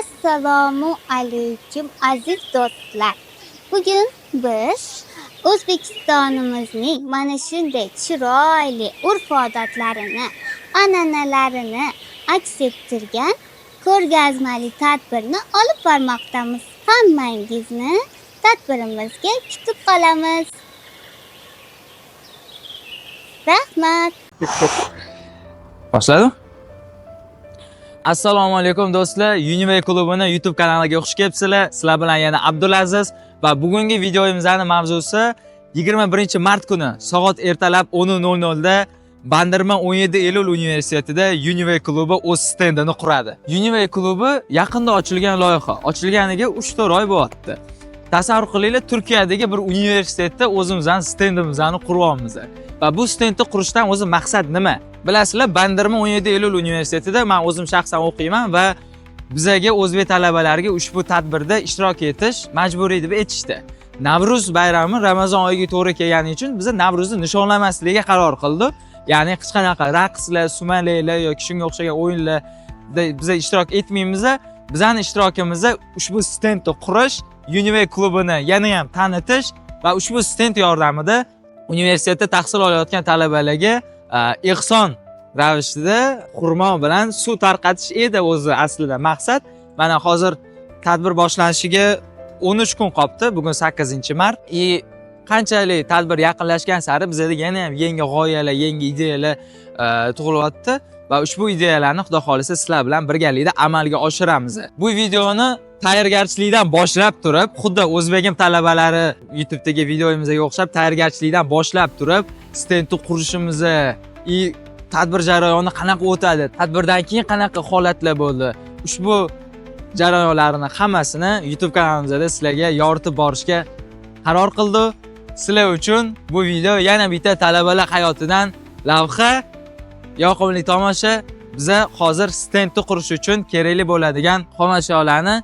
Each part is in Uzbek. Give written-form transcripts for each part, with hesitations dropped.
Assalomu alaykum aziz do'stlar. Bugun biz O'zbekistonimizning mana shunday chiroyli urf-odatlarini, an'analarini aks ettirgan ko'rgazmali tadbirni olib bormoqdamiz. Hammangizni tadbirimizga kutib qolamiz. Rahmat. Boshladim. Assalomu alaykum do'stlar. Unive klubini YouTube kanaliga xush kelibsizlar. Sizlar bilan yana Abdulaziz va bugungi videomizning mavzusi 21-mart kuni soat ertalab 10:00 da Bandarman 17 iyul universitetida Unive klubi o'z stendini quradi. Unive klubi yaqinda ochilgan loyiha. Ochilganiga 3-4 oy bo'lyapti. Tasavvur qilinglar, Turkiyadagi bir universitetda o'zimizning stendimizni quryapmiz. Va bu stendni qurishdan o'zi maqsad nima? Bilasizlar, Bandarman 17 iyul universitetida men o'zim shaxsan o'qiyman va bizaga o'zbek talabalariga ushbu tadbirda ishtirok etish majburiy deb aytishdi. Navruz bayrami Ramazon oyiga to'g'ri kelgani uchun biz Navruzni nishonlamaslikka qaror qildik. Ya'ni hech qanaqa raqslar, sumalaylar yoki shunga o'xshagan o'yinlarda biz ishtirok etmaymiz. Bizning ishtirokimizda ushbu stendni qurish, Unive klubini yana ham tanitish va ushbu stend yordamida universitetda tahsil olayotgan talabalarga ehson ravishida xurmo bilan suv tarqatish edi o'zi aslida maqsad. Mana hozir tadbir boshlanishiga 13 kun qolibdi. Bugun 8-mart. Qanchalik tadbir yaqinlashgan sari bizda yana ham yangi g'oyalar, yangi ideyalar tug'ilyapti va ushbu ideyalarni xudo xolisa sizlar bilan birgalikda amalga oshiramiz. Bu videoni tayyorgarchilikdan boshlab turib, xuddi o'zbegim talabalari YouTube'dagi videomizga o'xshab tayyorgarchilikdan boshlab turib, stendni qurishimiz, tadbir jarayoni qanaqa o'tadi, tadbirdan keyin qanaqa holatlar bo'ldi. Ushbu jarayonlarning hammasini YouTube kanalimizda sizlarga yoritib borishga qaror qildik. Sizlar uchun bu video yana bitta talabalar hayotidan lavha, yoqimli tomosha. Biza hozir stendni qurish uchun kerakli bo'ladigan xomashyolarni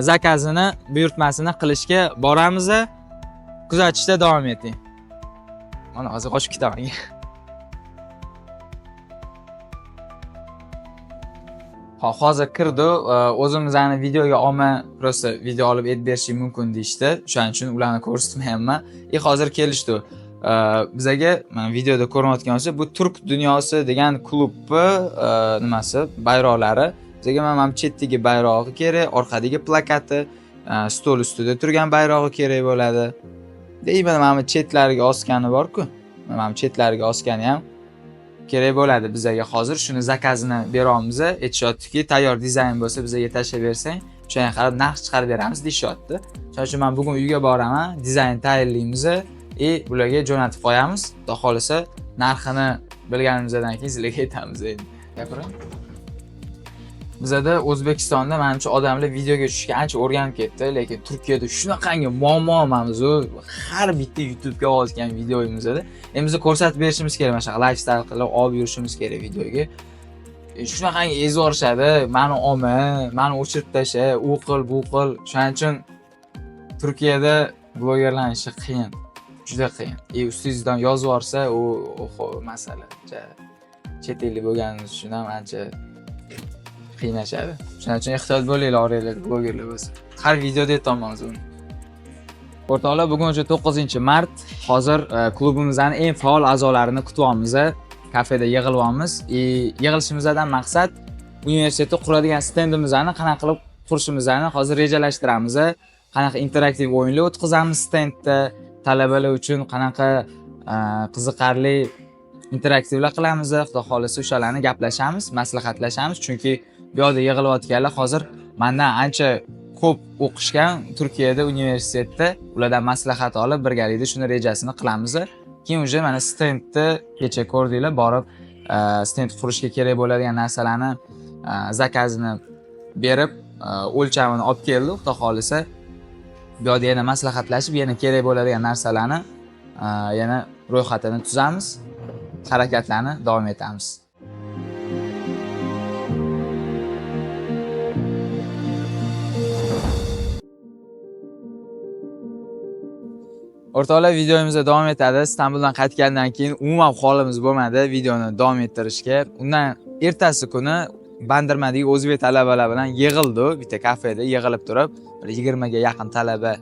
zakazini, buyurtmasini qilishga boramiz. Kuzatishda davom eting. Mana hozir qo'shib ketaman. Hozir kirdi, o'zimizning videoga olma, prosta video olib aytib berishim mumkin deyishdi. Shuning uchun ularni ko'rsatmayapman. Hozir kelishdi. Bizaga mana videoda ko'rinayotgan bo'lsa, bu Turk dunyosi degan klubni nimasi, bayroqlari. Bizaga mana chetdagi bayrog'i kerak, orqadagi plakati, stol ustida turgan bayrog'i kerak bo'ladi. Deyman, mana chetlariga osgani bor-ku. Mana chetlariga osgani ham kerak bo'ladi bizaga. Hozir shuni zakazini beramiz. Aytishyaptiki, tayyor dizayn bo'lsa bizaga tashlab bersang, o'shanga qarab narx chiqarib beramiz deyishyapti. Shuning uchun men bugun uyga boraman, dizayn tayyorlaymiz. Bularga jo'natib qo'yamiz. Xudo xolisa narxini bilganimizdan keyin sizlarga aytamiz endi. Gapiring. Bizda O'zbekistonda menimcha odamlar videoga tushishga ancha o'rganib ketdi, lekin Turkiyada shunaqangi muammo mavzu, har bitta YouTube'ga olgan videomizda endi biz ko'rsatib berishimiz kerak, mana shu lifestyle qilib olib yurishimiz kerak videoga. Shunaqangi ezorishadi, meni olma, meni o'chirib tasha, u qil, bu qil. Shuning uchun Turkiyada blogerlarning ishi qiyin. Juda qiyin. Ustingizdan yozib yorsa, u masala. Chet ellik bo'lganingiz uchun ham ancha qiynashadi. Shuning uchun ehtiyot bo'linglar, oranglar blogerlar bo'lsa. Har videoda aytamiz uni. O'rtoqlar, bugun 9-mart. Hozir klubimizning eng faol a'zolarini kutyapmiz. Kafeda yig'ilyapmiz. Yig'ilishimizdan maqsad universitetda quradigan stendimizni qanaqa qilib qurishimizni hozir rejalashtiramiz. Qanaqa interaktiv o'yinlar o'tkazamiz stendda, talabalar uchun qanaqa qiziqarli interaktivlar qilamiz. Xudo xolisa o'shalarni gaplashamiz, maslahatlashamiz, chunki bu yerda yig'ilayotganlar hozir mendan ancha ko'p o'qishgan Turkiyada universitetda, ulardan maslahat olib birgalikda shuni rejasini qilamiz. Keyin uje mana stendni kecha ko'rdinglar, borib stend qurishga kerak bo'ladigan narsalarni zakazini berib, o'lchamini olib keldik. Xudo xolisa bu yerda yana maslahatlashib, yana kerak bo'ladigan narsalarni yana ro'yxatini tuzamiz, harakatlarni davom etamiz. O'rtoqlar, videomizda davom etadi. Istanbuldan qaytgandan keyin umuman holimiz bo'lmadi videoni davom ettirishga. Undan ertasi kuni Bandirmadagi o'zbek talabalar bilan yig'ildi, bitta kafeda yig'ilib turib, 20 ga yaqin talaba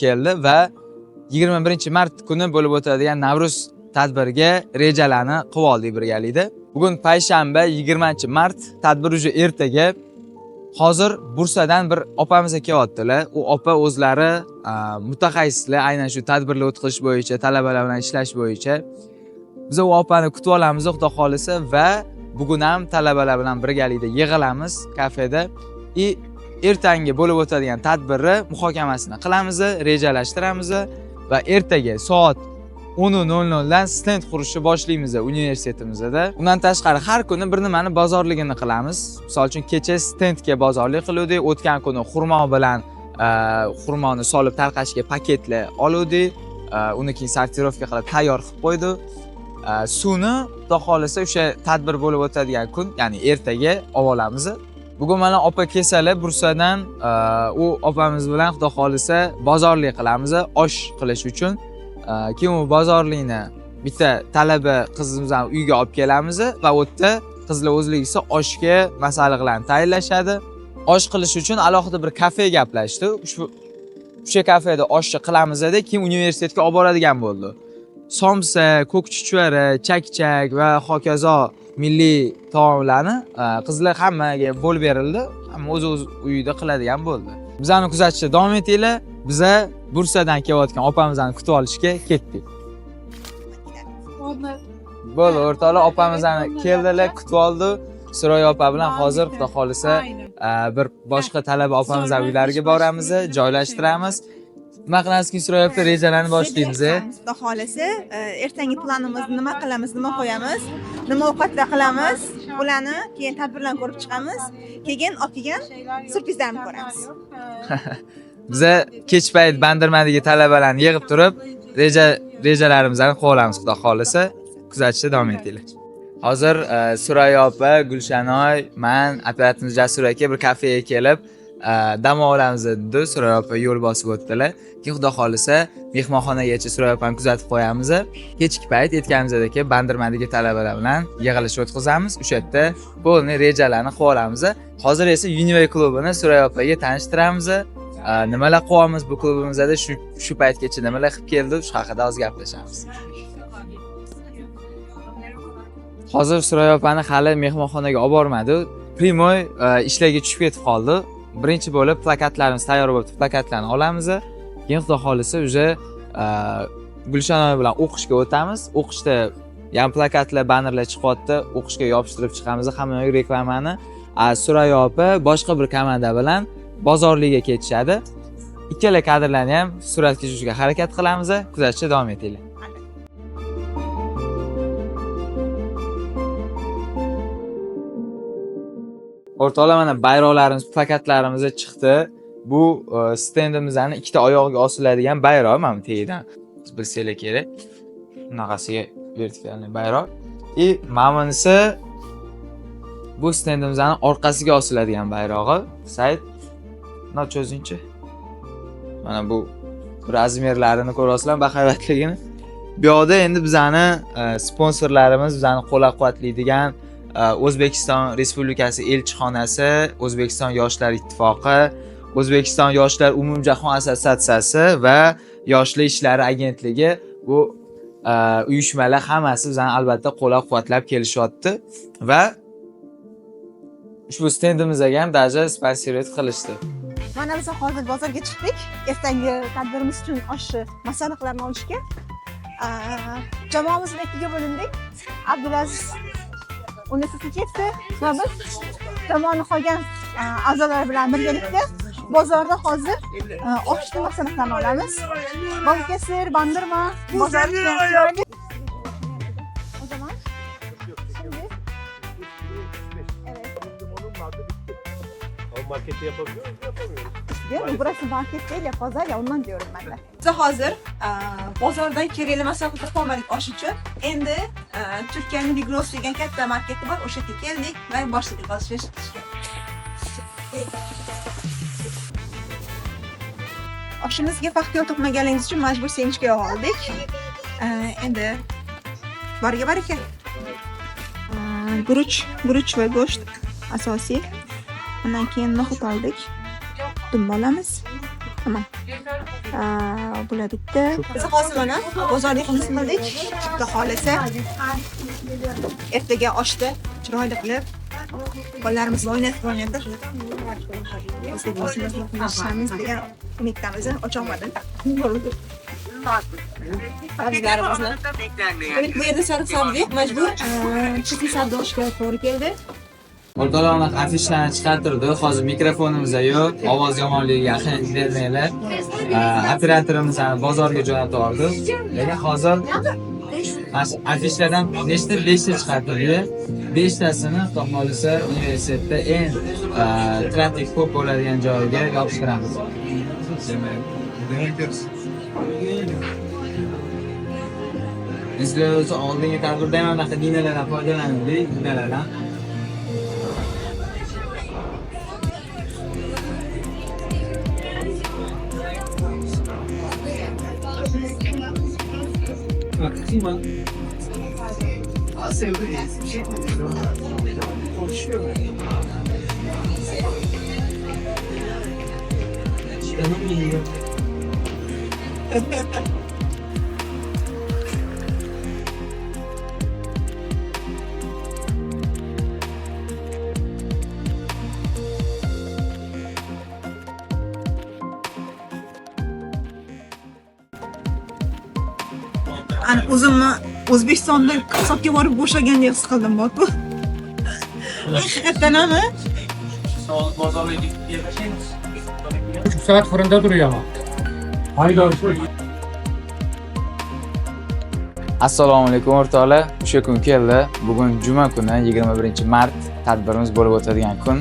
keldi va 21-mart kuni bo'lib o'tadigan Navro'z tadbiriga rejalarni qilib oldik birgalikda. Bugun payshanba 20-mart, tadbir уже ertaga. Hozir Bursadan bir opamiz kelyaptilar. U opa o'zlari mutaxassislar, aynan shu tadbirlar o'tkazish bo'yicha, talabalar bilan ishlash bo'yicha. Biz u opani kutib olamiz, xudo xolisa, va bugun ham talabalar bilan birgalikda yig'ilamiz kafeda. Ertangi bo'lib o'tadigan tadbirni muhokamasini qilamiz, rejalashtiramiz va ertaga soat 10:00 dan stend qurishni boshlaymiz universitetimizda. Undan tashqari har kuni bir nimani bozorligini qilamiz. Misol uchun kecha stendga bozorlik qildik, o'tgan kuni xurmo bilan xurmoni solib tarqashga paketlar oldik, uni keyin sortirovka qilib tayyor qilib qo'ydik. Suvni xudo xolisa o'sha tadbir bo'lib o'tadigan kun, ya'ni ertaga olamiz. Bugun mana opa kelsalar Bursadan, u opamiz bilan xudo xolisa bozorlik qilamiz, osh qilish uchun. Keyin u bozorlikni bitta talaba qizimizdan uyga olib kelamiz va u yerda qizlar o'zligisi oshga masalliqlarni tayyorlashadi. Osh qilish uchun alohida bir kafe gaplashdi. O'sha kafeda oshni qilamiz-da, keyin universitetga olib boradigan bo'ldi. Somsa, ko'k chuchvara, chakchak va hokazo milliy taomlarni qizlar hammaga bo'lib berildi. Hamma o'z uyida qiladigan bo'ldi. Bizani kuzatishda davom etinglar. Biza Bursadan kelayotgan opamizni kutib olishga ketdik. Bo'ldi, o'rtoqlar, opamizni keldilar, kutib oldi. Suroy opa bilan hozir xudo xolisa bir boshqa talaba opamizning uylariga boramiz, joylashtiramiz. Nima qilamizki, Suroy opa, rejalarni boshlaymiz. Xudo xolisa, ertangi planimiz nima qilamiz, nima qo'yamiz, nima ovqatlar qilamiz, ularni keyin tadbirlarni ko'rib chiqamiz. Keyin olgan surprizlarni ko'ramiz. Biza kech payt Bandirmadagi talabalarni yig'ib turib, rejalarimizni qilib olamiz, xudo xolisa. Kuzatishda davom etinglar. Hozir Suroy opa, Gulshanoy, men, operatorimiz Jasur aka bir kafega kelib, dam olamiz dedi. Suroy opa yo'l bosib o'tdilar. Keyin xudo xolisa mehmonxonagacha Suroy opani kuzatib qo'yamiz. Kechki payt aytganimizdek, Bandirmadagi talabalar bilan yig'ilish o'tkazamiz. O'sha yerda bo'lni rejalarni qilib olamiz. Hozir esa Univay klubini Suroy opaga tanishtiramiz. Nimalar qilyapmiz bu klubimizda, shu paytgacha nimalar qilib keldi, shu haqida oz gaplashamiz. Hozir Suroy opani hali mehmonxonaga olib bormadi. Primoy ishlarga tushib ketib qoldi. Birinchi bo'lib plakatlarimiz tayyor bo'libdi. Plakatlarni olamiz. Keyin xudo xolisa uje Gulshanoy bilan o'qishga o'tamiz. O'qishda ham plakatlar, bannerlar chiqyapti. O'qishga yopishtirib chiqamiz hamma reklamani. Suroy opa boshqa bir komanda bilan bozorlikka ketishadi. Ikkala kadrlarni ham suratga tushirishga harakat qilamiz. Kuzatishda davom etinglar. O'rtoqlar, mana bayroqlarimiz, plakatlarimiz chiqdi. Bu stendimizning ikkita oyog'iga osiladigan bayroq, mana bu tagidan bilsanglar kerak. Bunaqasiga vertikalniy bayroq. Mana bunisi bu stendimizning orqasiga osiladigan bayrog'i. Sayt Mana cho'zingchi. Mana bu razmerlarini ko'rasizlar, bahaybatligini. Bu yerda endi bizani sponsorlarimiz, bizani qo'llab-quvvatlaydigan O'zbekiston Respublikasi elchixonasi, O'zbekiston Yoshlar ittifoqi, O'zbekiston Yoshlar umumjahon assotsiatsiyasi va Yoshlar ishlari agentligi, bu uyushmalar hammasi bizani albatta qo'llab-quvvatlab kelishyapti va ushbu stendimizga ham даже sponsorlik qilishdi. Mana biz hozir bozorga chiqdik. Ertangi tadbirimiz uchun oshni, masalliqlarni olishga. Jamoamiz ikkiga bo'lindik. Abdulaziz universitetda va biz jamoani qolgan a'zolar bilan birgalikda bozorda hozir oshni masalliqlarni olamiz. Balıkesir, Bandırma, bozorga. O zaman şimdi markette yapabiliyor muyuz? Yapamıyoruz. Değil mi? Burası market değil ya, pazar ya, ondan diyorum ben de. Biz hazır bozorda kerakli masalliqlar olmadik osh uchun. Endi Turkiyaning Migros degan katta marketi bor, o'sha yerga keldik va boshladik alishirish qilishga. Oshimizga vaqt yo'q topmaganligingiz uchun majbur sevinchga oldik. Endi boriga baraka. Guruch va go'sht asosiy. Undan keyin no'xat oldik. Dumba olamiz. Tamam. Bular bitta. Biz hozir mana bozorga qildik. Xudo xolasa ertaga oshda chiroyli qilib bolalarimiz o'ynatib Shamiz degan umiddamiz ocholmadim. Abizlarimizni. Bu yerda sariq sabzi yo'q, majbur chiti sabzi olishga to'g'ri keldi. O'rtoqlarni afishlarni chiqartirdi. Hozir mikrofonimiz yo'q. Ovoz yomonligiga qiyin bermanglar. Operatorimiz bozorga jo'natib yubordi. Lekin hozir afishlardan nechta? 5 ta chiqartirdi. 5 tasini Xudo xolisa universitetda eng trafik ko'p bo'ladigan joyga yopishtiramiz. Sizlar o'zi oldingi tadbirda ham anaqa dinalardan foydalandik, dinalardan. Ana o'zimni O'zbekistonda hisobga borib bo'shagandek his qildim bu. Haqiqatan ham 3 saat fırında duruyor ama. Haydi. Assalomu alaykum o'rtoqlar. O'sha kun keldi. Bugun juma kuni 21-mart tadbirimiz bo'lib o'tadigan kun.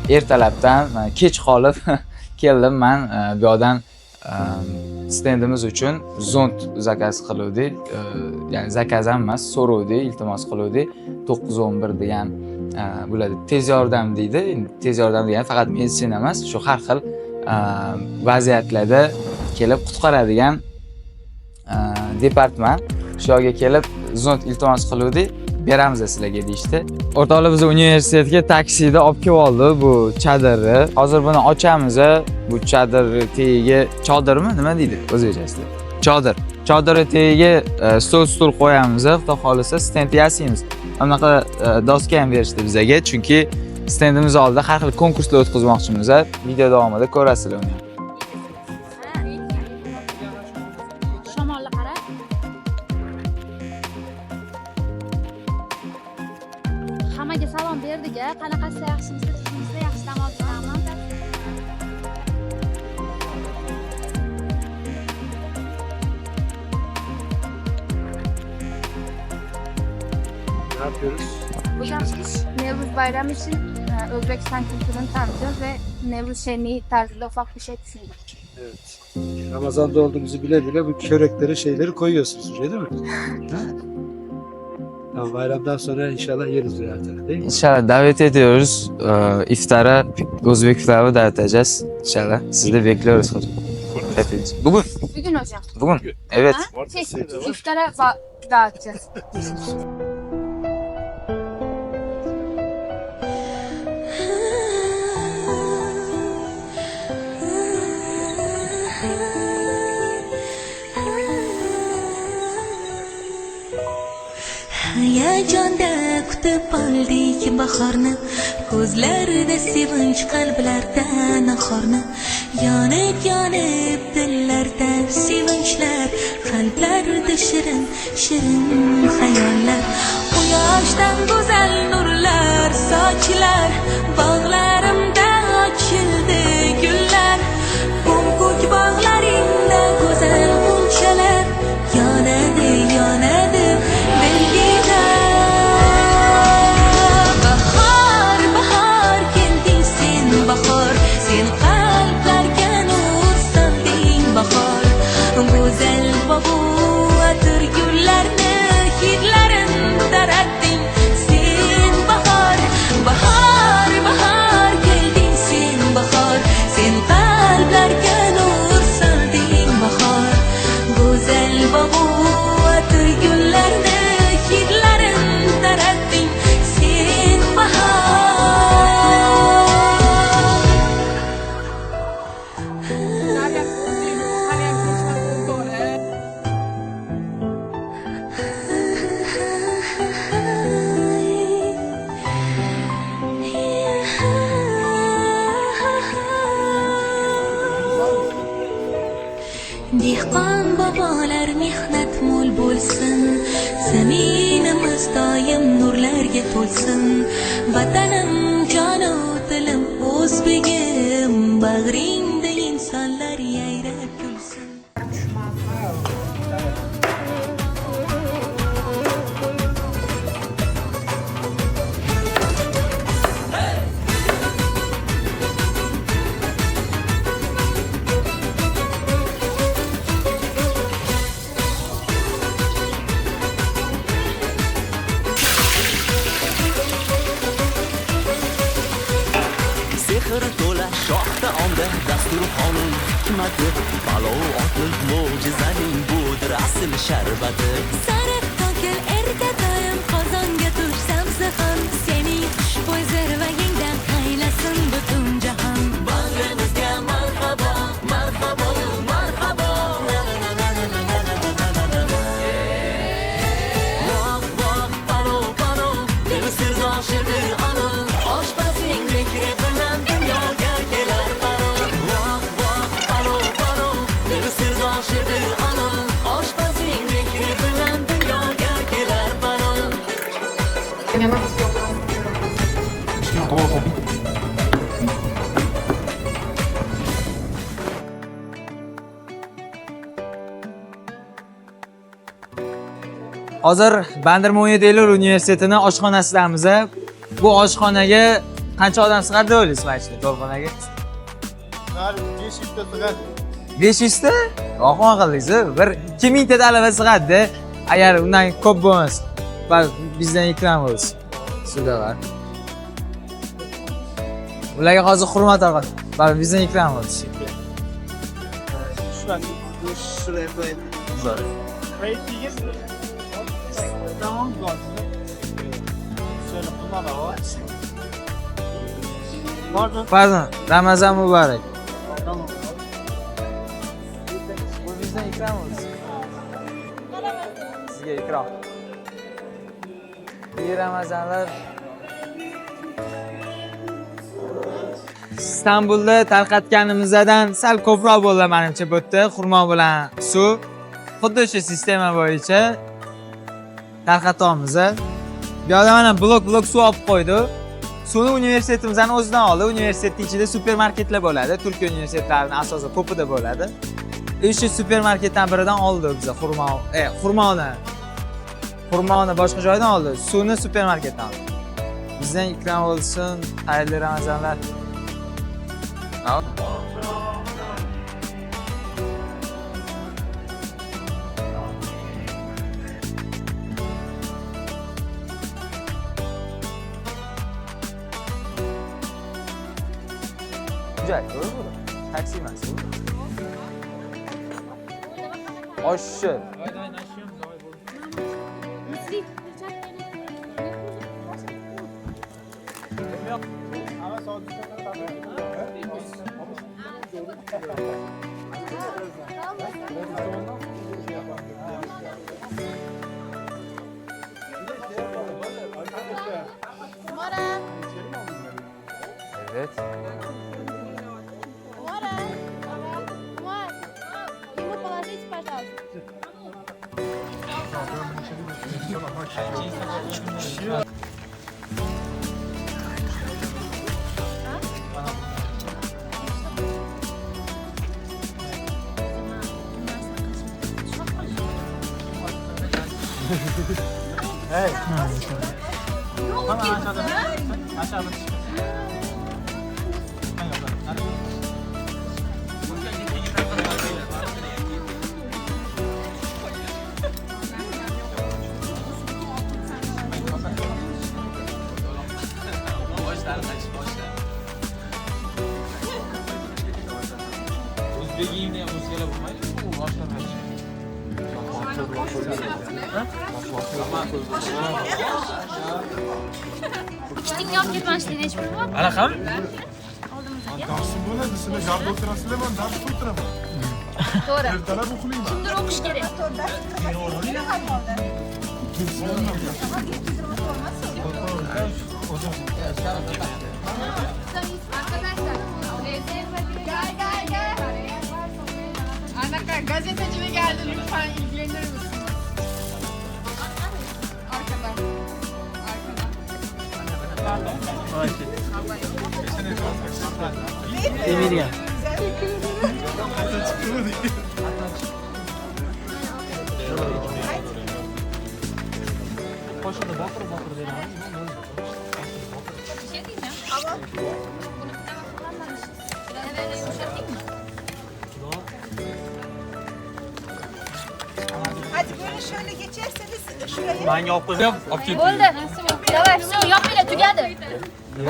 Ertalabdan kech qolib keldim men bu yoqdan stendimiz uchun zont zakaz qiluvdik. Ya'ni zakaz emas, so'rovdik, iltimos qiluvdik. 911 degan bo'ladi. Tez yordam deydi. Tez yordam degani faqat meditsina emas, shu har xil vaziyatlarda kelib qutqaradigan departament. Shu yerga kelib zont iltimos qiluvdik. Beramiz sizlarga deyishdi. O'rtoqlar biz universitetga taksida olib kelib oldi bu chadirni. Hozir buni ochamiz. Bu chadir tagiga chodirmi? Nima deydi o'zbekchasida? Chodir. Chodirni tagiga stol qo'yamiz. Xudo xolisa stend yasaymiz. Bunaqa doska ham berishdi bizga, chunki stendimiz oldida har xil konkurslar o'tkazmoqchimiz. Video davomida ko'rasizlar uni. Shamolni qara. Hammaga salom berdik-a. Qanaqasi yaxshimisiz, sizimizda yaxshi dam olibsizmi? Ne yapıyoruz? Hocam Nevruz bayramı için Özbekistan kültürünü tanıtıyoruz ve Nevruz şenliği tarzında ufak bir şey düşündük. Evet. Ramazan'da olduğumuzu bile bile bu çörekleri şeyleri koyuyorsunuz değil mi? Tamam, bayramdan sonra inşallah yeriz zaten değil mi? İnşallah davet ediyoruz. İftara, Özbek iftarı davet edeceğiz. İnşallah. Sizi de bekliyoruz hocam. Hepiniz. Bugün. Bugün hocam. Bugün. Evet. İftara dağıtacağız. Hayajonda kutib oldik bahorni, ko'zlarda sevinch, qalblarda nahorni. Yonib yonib dillarda sevinchlar, qalblarda shirin shirin xayollar. Quyoshdan go'zal nurlar sochlar, bog'larimda ochildi gullar. Ko'k bog'laringda go'zal g'unchalar, yonadi yonadi belgida. Bahor bahor kelding sen, bahor sen qalblarga nur solding. Bahor go'zal bobu atir gullarni hidlarin taratding sen. Bahor bahor zaminimiz doim nurlarga to'lsin. Vatanim, jonu dilim, o'zbegim, bag'ringda insonlar yayrab kulsin. Sehr to'la shoh taomda dasturxonim hikmati, palov otib mo'jizaning budir asl sharbati. Sariq tokil erta doim qozonga tushsam zahon, sening xushbo'y zirvagingdan qaylasin butun jahon. Bag'rimizga marhabo, marhabo, marhabo. Voh, voh, palov, palov, dil sirdoshdir anam. Oshpazning zikri bilan dunyoga kelar palov. Voh, voh, palov, palov, dil sirdoshdir anam. Oshpazning zikri bilan dunyoga kelar palov. Hozir Bandar Mo'yinqum universitetini oshxonasidamiz. Bu oshxonaga qancha odam sig'adi deb o'ylaysiz mana shu to'rxonaga? 500 ta sig'adi. 500 ta? Oxon qildingiz. Bir 2000 ta talaba sig'adi. Agar undan ko'p bo'lmasa, bizdan ikram bo'lsin. Shuda bor. Ularga hozir hurmat olgan. Bizdan ikram bo'lsin. Shularni shuraya qo'ying. Qaytingiz tamam bo'ldi. Şöyle kullanalım. Pardon. Pardon, Ramazan muborak. Tamam. Bu bizdan ikram bo'lsin. Sizga ikram. İyi Ramazanlar. İstanbulda tarqatganimizdan sal ko'proq bo'ldi menimcha bu yerda xurmo bilan suv. Xuddi o'sha sistema bo'yicha tarqatamiz. Bu yoqda mana blok suv olib qo'ydi. Suvni universitetimizdan o'zidan oldi. Universitetning ichida supermarketlar bo'ladi. Turkiya universitetlarining asosan ko'pida bo'ladi. O'sha supermarketdan biridan oldi biza xurmoni boshqa joydan oldi. Suvni supermarketdan oldi. Bizdan ikram bo'lsin. Xayrli Ramazonlar. Joy, to'g'rimi? Taksi emas. Oshchi. Evet. Evet. İşte yok gitmezdi hiç bir bak. Alakam? Darsın bo'ladi, sizlar garda o'tirasizlarmi, dars o'tiraman. Doğru. Ertalab o'qiyman. Kimdir okuş gerek. Arkadaşlar. Gel. Anaka gazeteci mi geldi, lütfen ilgilenir misiniz? Demirgan. Qo'shida boqir dedi. Hadi böyle şöyle geçerseniz şuraya. Ben yopib Bo'ldi. Davay, все, yopinglar, tugadi.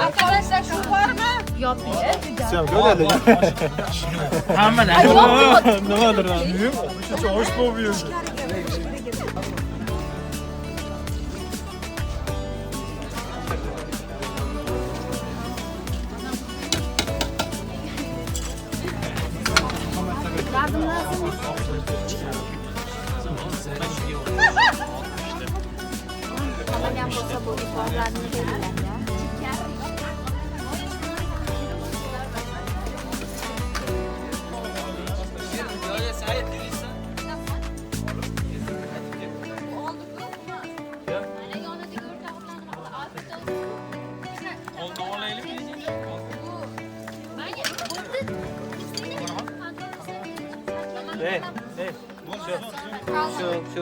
Arkadaşlar şu var mı? Yopinglar. Böyle hamma nimadir lan? Shuncha osh bo'lib Qolgan bo'lsa bu iforlarni beringlar ya. Shu.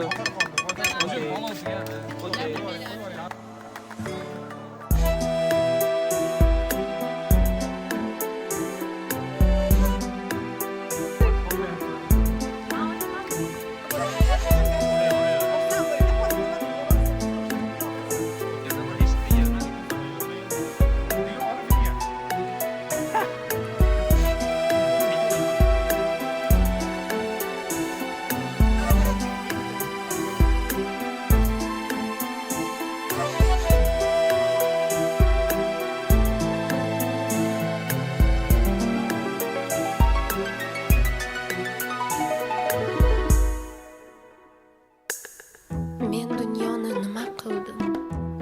Men dunyoni nima qildim?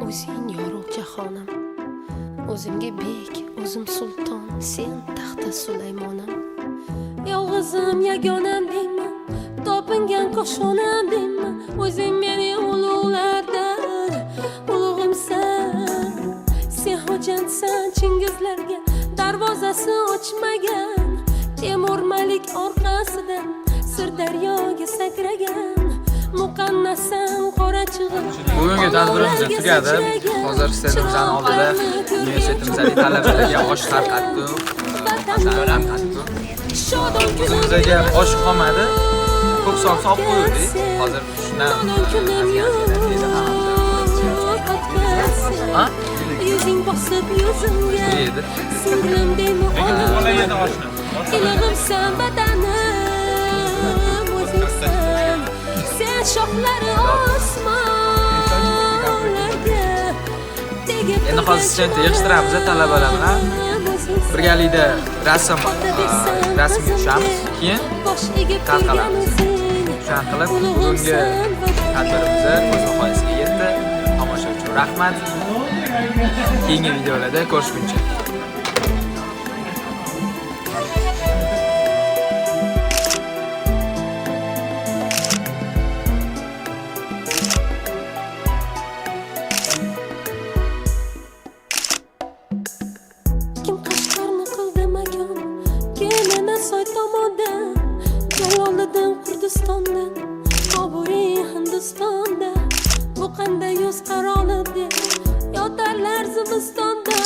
O'zing yorug' jahonim. O'zimga bek, o'zim sulton, sen taxta Sulaymonim. Yolg'izim yagonam deyman, topingan qo'shonam deyman. O'zing meni ulug'lardan ulug'imsan. Sen xo'jandsan Chingizlarga darvozasi ochmagan. Temur Malik orqasidan Sirdaryoga sakragan. Muqannasam qora chig'im. Bugungi tadbirimiz tugadi. Hozir stendimizning oldida universitetimizning talabalariga osh tarqatdik. Asharlar tarqatdik. O'zimizga osh qolmadi. Ko'k son solib qo'ydik. Hozir shundan ha? Yuzing bosib yuzimga. Yedi. Singlim deymi Bola yedi oshni. Ilig'imsan badanim o'zingsan. Sen shoxlari osmonlarga tegib. Endi hozir stendni yig'ishtiramiz talabalar bilan. Birgalikda rasm tushamiz. Keyin tarqalamiz. Shunday qilib bugungi tadbirimiz o'z nihoyasiga yetdi. Tomosha uchun rahmat. Keyingi videolarda ko'rishguncha. Kim Qashqarni qildi makon, keyin Soy tomondan, Jaloliddin Kurdistondan, Boburiy Hindistonda. Bu qanday yuz qaroli deb yotarlar zimistonda.